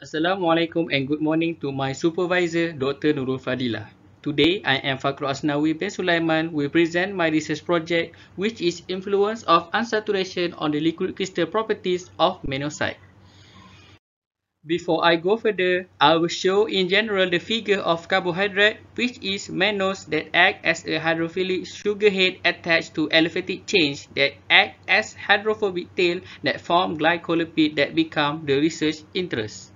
Assalamualaikum and good morning to my supervisor, Dr. Nurul Fadilah. Today, I am Fakru Asnawi bin Sulaiman will present my research project which is influence of unsaturation on the liquid crystal properties of mannoside. Before I go further, I will show in general the figure of carbohydrate which is mannose that act as a hydrophilic sugar head attached to aliphatic chains that act as hydrophobic tail that form glycolipid that become the research interest.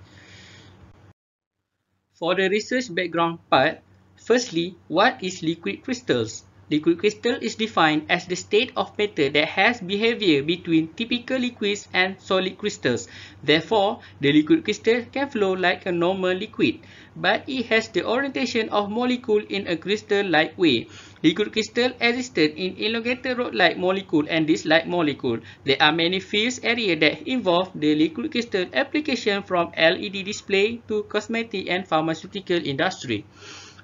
For the research background part, firstly, what is liquid crystals? Liquid crystal is defined as the state of matter that has behavior between typical liquids and solid crystals. Therefore, the liquid crystal can flow like a normal liquid, but it has the orientation of molecule in a crystal-like way. Liquid crystal existed in elongated rod-like molecule and disc-like molecule. There are many fields area that involve the liquid crystal application from LED display to cosmetic and pharmaceutical industry.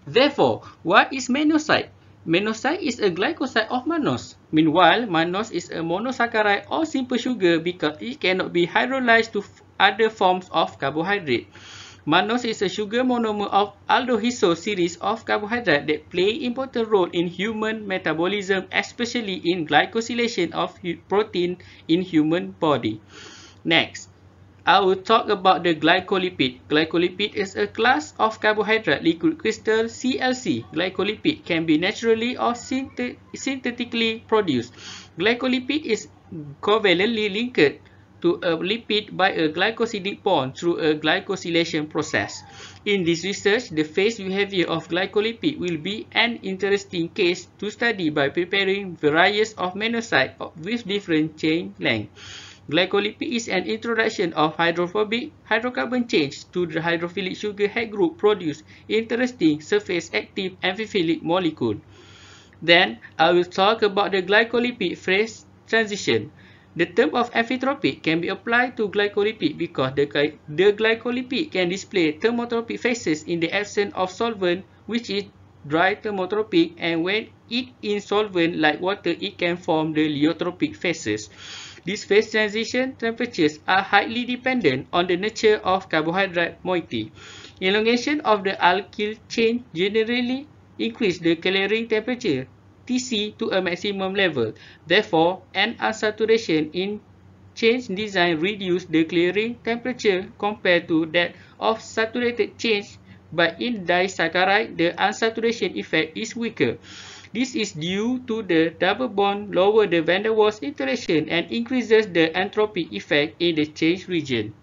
Therefore, what is mannoside? Mannoside is a glycoside of mannose. Meanwhile, mannose is a monosaccharide or simple sugar because it cannot be hydrolyzed to other forms of carbohydrate. Mannose is a sugar monomer of aldohexose series of carbohydrate that play important role in human metabolism, especially in glycosylation of protein in human body. Next, I will talk about the glycolipid. Glycolipid is a class of carbohydrate liquid crystal CLC. Glycolipid can be naturally or synthetically produced. Glycolipid is covalently linked to a lipid by a glycosidic bond through a glycosylation process. In this research, the phase behavior of glycolipid will be an interesting case to study by preparing various of mannoside with different chain length. Glycolipid is an introduction of hydrophobic hydrocarbon chains to the hydrophilic sugar head group produce interesting surface active amphiphilic molecule. Then, I will talk about the glycolipid phase transition. The term of amphitropic can be applied to glycolipid because the glycolipid can display thermotropic phases in the absence of solvent, which is dry thermotropic, and when it in solvent like water, it can form the lyotropic phases. These phase transition temperatures are highly dependent on the nature of carbohydrate moiety. Elongation of the alkyl chain generally increase the clearing temperature Tc to a maximum level. Therefore, an unsaturation in chain design reduce the clearing temperature compared to that of saturated chains, but in disaccharide, the unsaturation effect is weaker. This is due to the double bond lower the van der Waals interaction and increases the entropy effect in the change region.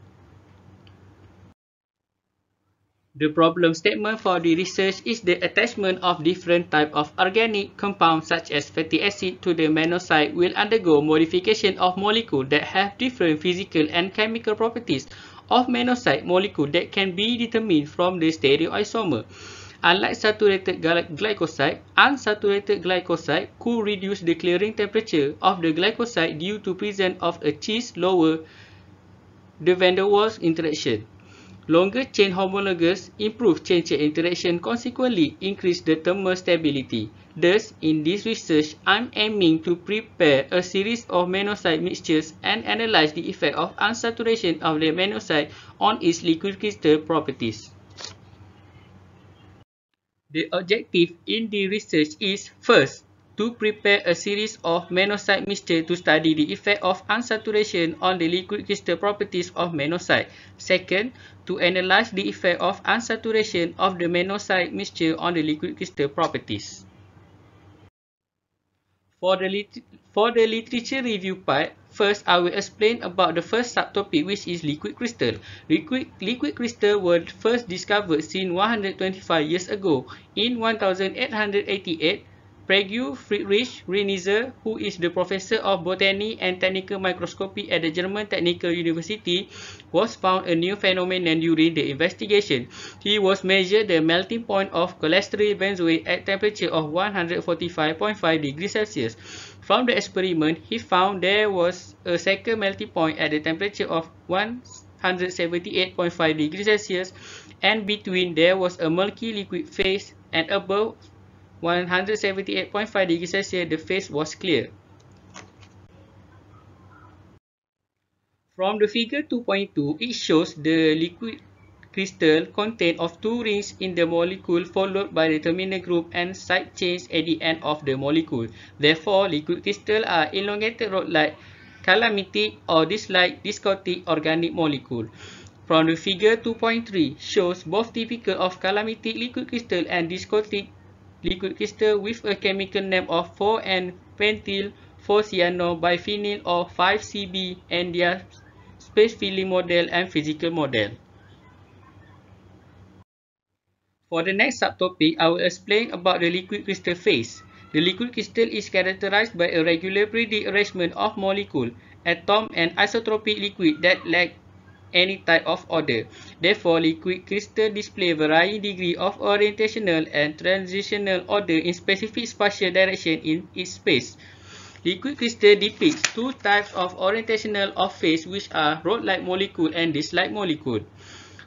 The problem statement for the research is the attachment of different types of organic compounds such as fatty acid to the mannoside will undergo modification of molecules that have different physical and chemical properties of mannoside molecule that can be determined from the stereoisomer. Unlike saturated glycoside, unsaturated glycoside could reduce the clearing temperature of the glycoside due to presence of a cheese lower the van der Waals interaction. Longer chain homologous improve chain-chain interaction, consequently increase the thermal stability. Thus, in this research, I am aiming to prepare a series of mannoside mixtures and analyze the effect of unsaturation of the mannoside on its liquid crystal properties. The objective in the research is, first, to prepare a series of mannoside mixture to study the effect of unsaturation on the liquid crystal properties of mannoside. Second, to analyze the effect of unsaturation of the mannoside mixture on the liquid crystal properties. For the literature review part, first I will explain about the first subtopic, which is liquid crystal. Liquid crystal were first discovered since 125 years ago. In 1888, Prague Friedrich Reinizer, who is the professor of botany and technical microscopy at the German Technical University, was found a new phenomenon during the investigation. He was measured the melting point of cholesterol benzoate at temperature of 145.5 degrees Celsius. From the experiment, he found there was a second melting point at the temperature of 178.5 degrees Celsius, and between there was a murky liquid phase, and above 178.5 degrees Celsius, the phase was clear. From the figure 2.2, it shows the liquid crystal contain of two rings in the molecule followed by the terminal group and side chains at the end of the molecule. Therefore, liquid crystals are elongated rod-like calamitic or disc-like discotic organic molecule. From the figure 2.3 shows both typical of calamitic liquid crystal and discotic liquid crystal with a chemical name of 4N-pentyl 4-cyano-biphenyl or 5CB and their space filling model and physical model. For the next subtopic, I will explain about the liquid crystal phase. The liquid crystal is characterized by a regular periodic arrangement of molecule, atom and isotropic liquid that lack any type of order. Therefore, liquid crystal display varying degree of orientational and transitional order in specific spatial direction in its space. Liquid crystal depicts two types of orientational of phase, which are rod-like molecule and disc-like molecule.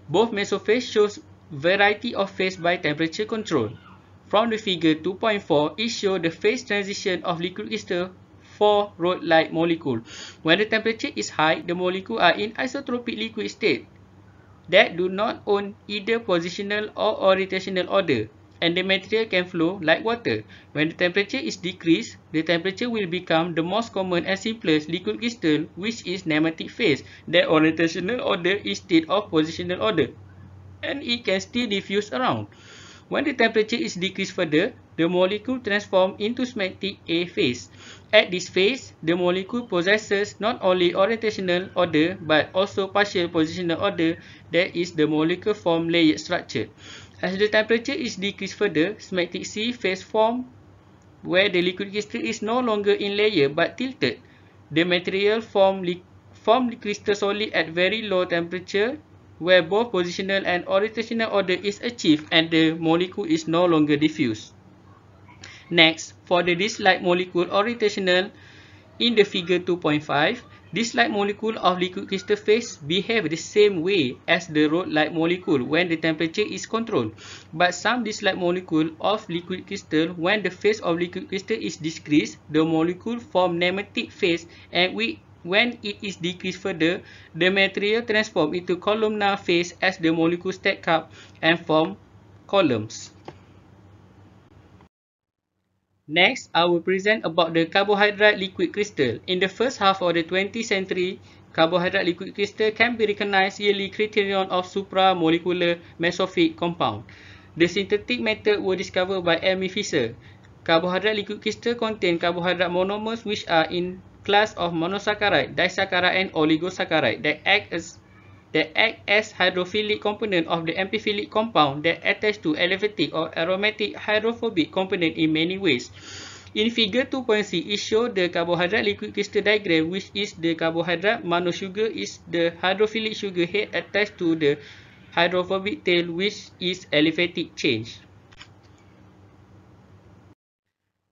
Both mesophase shows variety of phase by temperature control. From the figure 2.4, it shows the phase transition of liquid crystal for rod-like molecule. When the temperature is high, the molecules are in isotropic liquid state that do not own either positional or orientational order, and the material can flow like water. When the temperature is decreased, the temperature will become the most common and simplest liquid crystal, which is nematic phase, that orientational order instead of positional order, and it can still diffuse around. When the temperature is decreased further, the molecule transforms into symmetric A phase. At this phase, the molecule possesses not only orientational order but also partial positional order, that is, the molecule form layered structure. As the temperature is decreased further, symmetric C phase forms where the liquid crystal is no longer in layer but tilted. The material form crystal solid at very low temperature, where both positional and orientational order is achieved and the molecule is no longer diffuse. Next, for the disc-like molecule orientational, in the figure 2.5, disc-like molecule of liquid crystal phase behave the same way as the rod-like molecule when the temperature is controlled. But some disc-like molecule of liquid crystal, when the phase of liquid crystal is decreased, the molecule form nematic phase, and when it is decreased further, the material transforms into columnar phase as the molecules stack up and form columns. Next, I will present about the carbohydrate liquid crystal. In the first half of the 20th century, carbohydrate liquid crystal can be recognized yearly criterion of supramolecular mesophytic compound. The synthetic method was discovered by M. Fisher. Carbohydrate liquid crystal contain carbohydrate monomers which are in class of monosaccharide, disaccharide and oligosaccharide that act as hydrophilic component of the amphiphilic compound that attach to aliphatic or aromatic hydrophobic component in many ways. In figure 2.6, it shows the carbohydrate liquid crystal diagram, which is the carbohydrate monosugar is the hydrophilic sugar head attached to the hydrophobic tail, which is aliphatic change.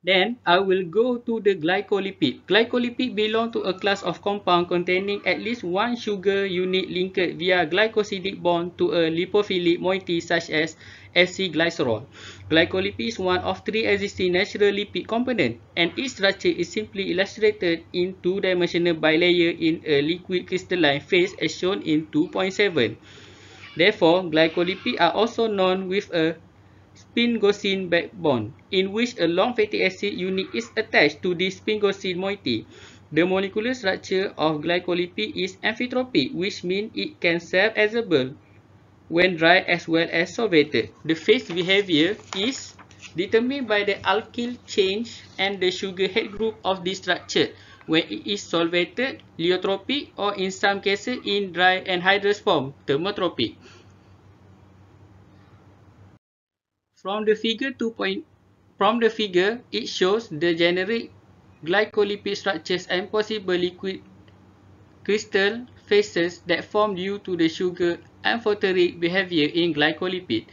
Then, I will go to the glycolipid. Glycolipid belong to a class of compound containing at least one sugar unit linked via glycosidic bond to a lipophilic moiety such as acylglycerol. Glycolipid is one of three existing natural lipid components, and its structure is simply illustrated in two-dimensional bilayer in a liquid crystalline phase as shown in 2.7. Therefore, glycolipids are also known with a sphingosine backbone, in which a long fatty acid unit is attached to this sphingosine moiety. The molecular structure of glycolipid is amphitropic, which means it can self-adsorb when dry as well as solvated. The phase behavior is determined by the alkyl change and the sugar head group of this structure. When it is solvated, lyotropic, or in some cases in dry anhydrous form, thermotropic. From the figure, it shows the generic glycolipid structures and possible liquid crystal phases that form due to the sugar amphoteric behavior in glycolipid.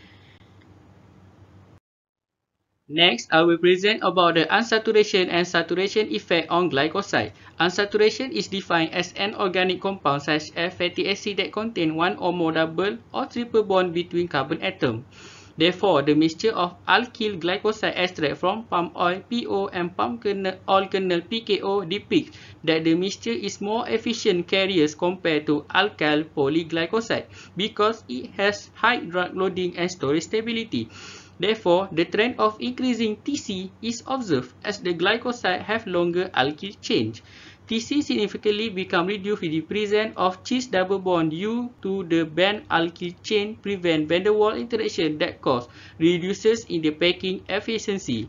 Next, I will present about the unsaturation and saturation effect on glycoside. Unsaturation is defined as an organic compound such as fatty acid that contain one or more double or triple bond between carbon atoms. Therefore, the mixture of alkyl glycoside extract from palm oil PO and palm oil kernel PKO depicts that the mixture is more efficient carriers compared to alkyl polyglycoside because it has high drug loading and storage stability. Therefore, the trend of increasing TC is observed as the glycoside have longer alkyl chain. TC significantly become reduced with the presence of cis double bond due to the band alkyl chain prevent van der Waals interaction that cause reduces in the packing efficiency.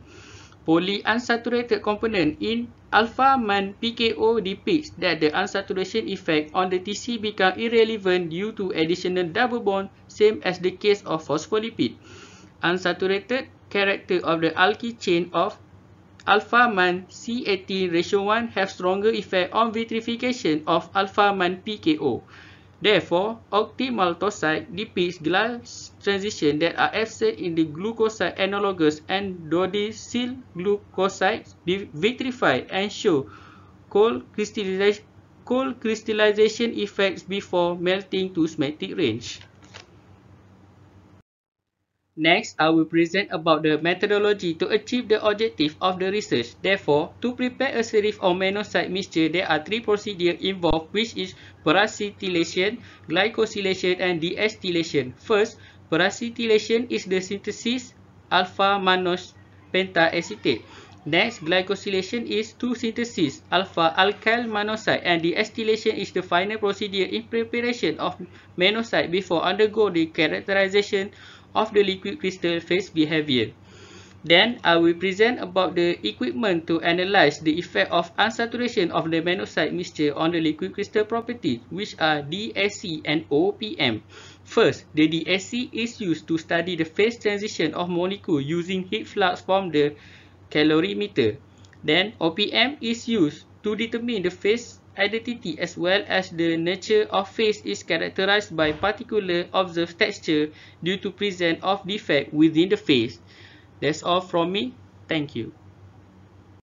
Polyunsaturated component in alpha-man PKO depicts that the unsaturation effect on the TC become irrelevant due to additional double bond, same as the case of phospholipid. Unsaturated character of the alkyl chain of alpha-man C18 ratio 1 have stronger effect on vitrification of alpha-man PKO. Therefore, octimaltoside depicts glass transition that are absent in the glucoside analogous and dodecyl glucosides vitrify and show cold crystallization effects before melting to schematic range. Next, I will present about the methodology to achieve the objective of the research. Therefore, to prepare a series of mannoside mixture, there are three procedures involved, which is peracetylation, glycosylation, and deacetylation. First, peracetylation is the synthesis alpha-mannose pentaacetate. Next, glycosylation is to synthesis alpha-alkyl mannoside, and deacetylation is the final procedure in preparation of mannoside before undergo the characterization of the liquid crystal phase behavior. Then, I will present about the equipment to analyze the effect of unsaturation of the mannoside mixture on the liquid crystal properties, which are DSC and OPM. First, the DSC is used to study the phase transition of molecule using heat flux from the calorimeter. Then, OPM is used to determine the phase identity as well as the nature of phase is characterized by particular observed texture due to presence of defect within the phase. That's all from me. Thank you.